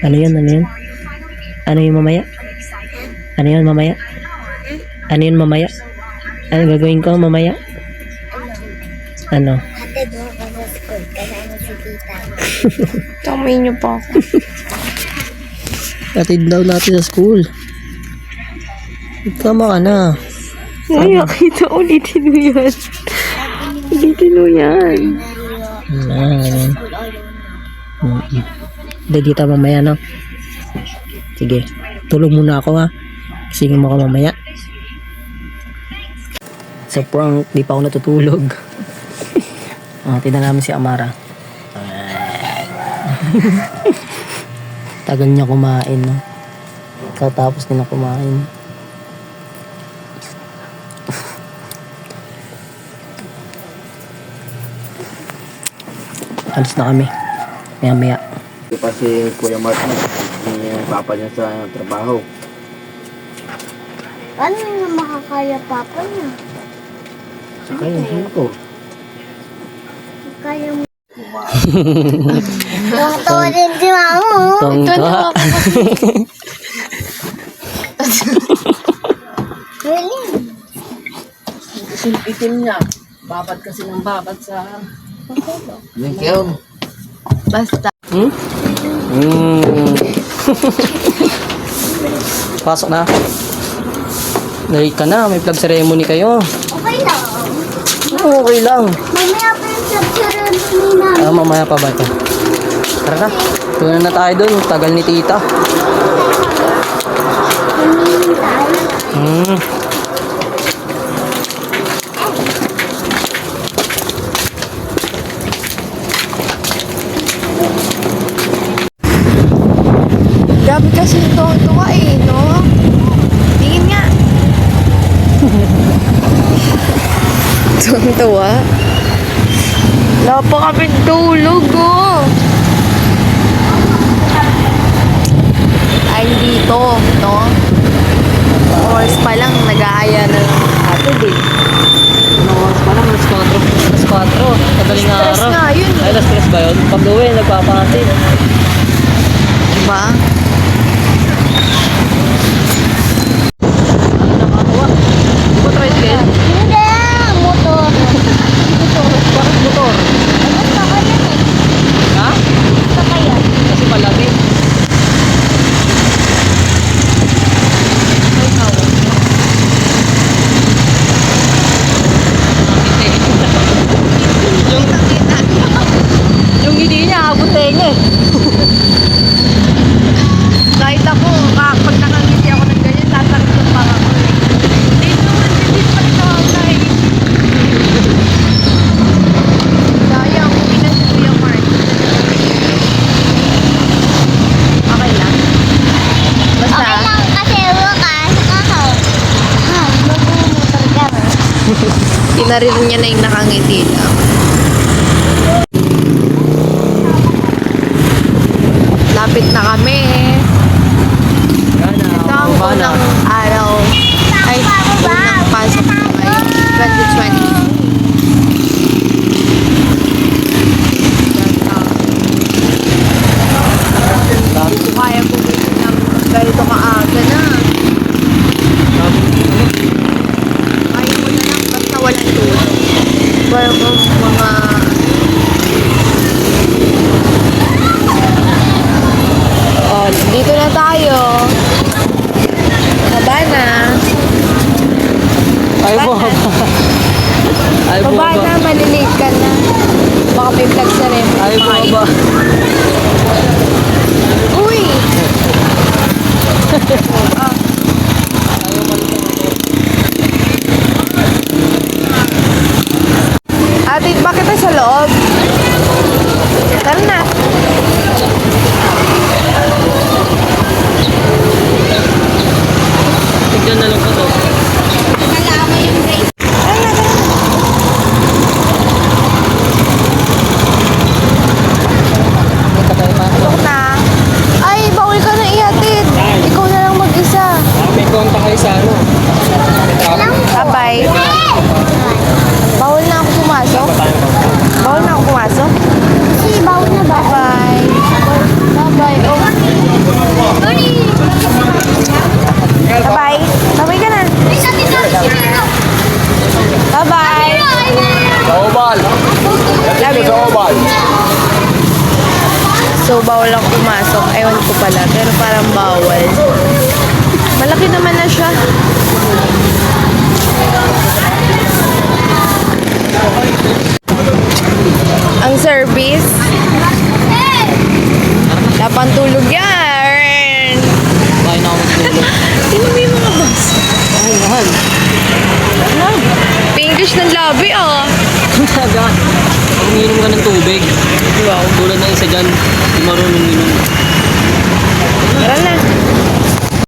Ano yun? Ano yun? Ano yun mamaya? Ano yun mamaya? Ano yun mamaya? Ano gagawin ko mamaya? Ano? Hatid mo ka sa school kasama si tita. Tamayin niyo pa ako. Atid daw natin sa school. Tama ka na. Ay, nakita. Ulitin mo yan. Ulitin mo yan. Ayan. Dito mamaya, no? Sige. Tulog muna ako, ha? Sige mo ka mamaya. Sa prank, di pa ako natutulog. Tignan namin si Amara. Tagal niya kumain, no? Katapos niya na kumain. Alis na kami. Maya-maya. Ito pa si Kuya Martin, yung papa niya sa trabaho. Paano nga makakaya papa niya? Saka yung hiko. Kaya mo. Tuwa din si mama. Tongka. Really? Itim niya. Babad kasi ng babad sa... Yung kiyon. Basta. Pasok na. Late ka na. May flag ceremony kayo. Okay lang. Okay lang. Mamaya pa yung ceremony namin. Mamaya pa ba ito? Tara na. Tunan na tayo dun. Tagal ni tita. Grabe kasi tuwa eh, no? Tingin nga. Tuwa. Wala pa kami tulog, oh. Ay, dito, no? Oras pa lang, nag-aaya na ng atid eh. Oras pa lang. Alas 4. Kadaling araw. Stress nga yun eh. Ay, alas 3 ba yun? Pag uwi, nagpapatid. Diba? Nakakatawa. Di ba tricycle? Hindi, motor. Bakit motor? Basta ka yan eh. Ha? Basta ka yan. Kasi malaki. Yung hindi niya, abot tenga eh. Kahit ako, pag nakangiti ako ng ganyan, sasakit ng panga ko eh. Hindi naman, hindi pa rin ako eh. Sayang, uwi na si Kuya Mark. Okay lang? Basta, Okay lang kasi bukas ako. Mag-motor ka ba? tinarin niya na yung nakangiti lang. Lapit na kami. Ito ang unang araw. Ay, unang pasok ko ngayon. 2020. Hindi ko kaya bumili ng ganito maaga na. Ayaw mo na lang basta walang tulog. Mga oh, dito na tayo. Baba na. Ay po. Ay po Baba ba? na, malilate ka na. Baka may vlog sa rin. Ay po ba? Uy! Ate, bakit tayo sa loob? Tara na. Tignan na lang po to. Tulog na. Ay, bawal ka na ihatid. Ikaw na lang mag-isa. May konta kayo sa ano? Abay. Bawal na ako pumasok? Bawal na ako pumasok? Kasi bawal na ba? So, bawal lang pumasok. Ewan ko pala. Pero parang bawal. Malaki naman na siya. Ang service. Lapang tulog yan. Bakit na ako magtulog? Sino mo yung mga boss? Ay, mahal. English ng labi ah. Talaga. Pag umiinom ka ng tubig, Wow. tulad ng isa dyan, di marunong inom. Tara na.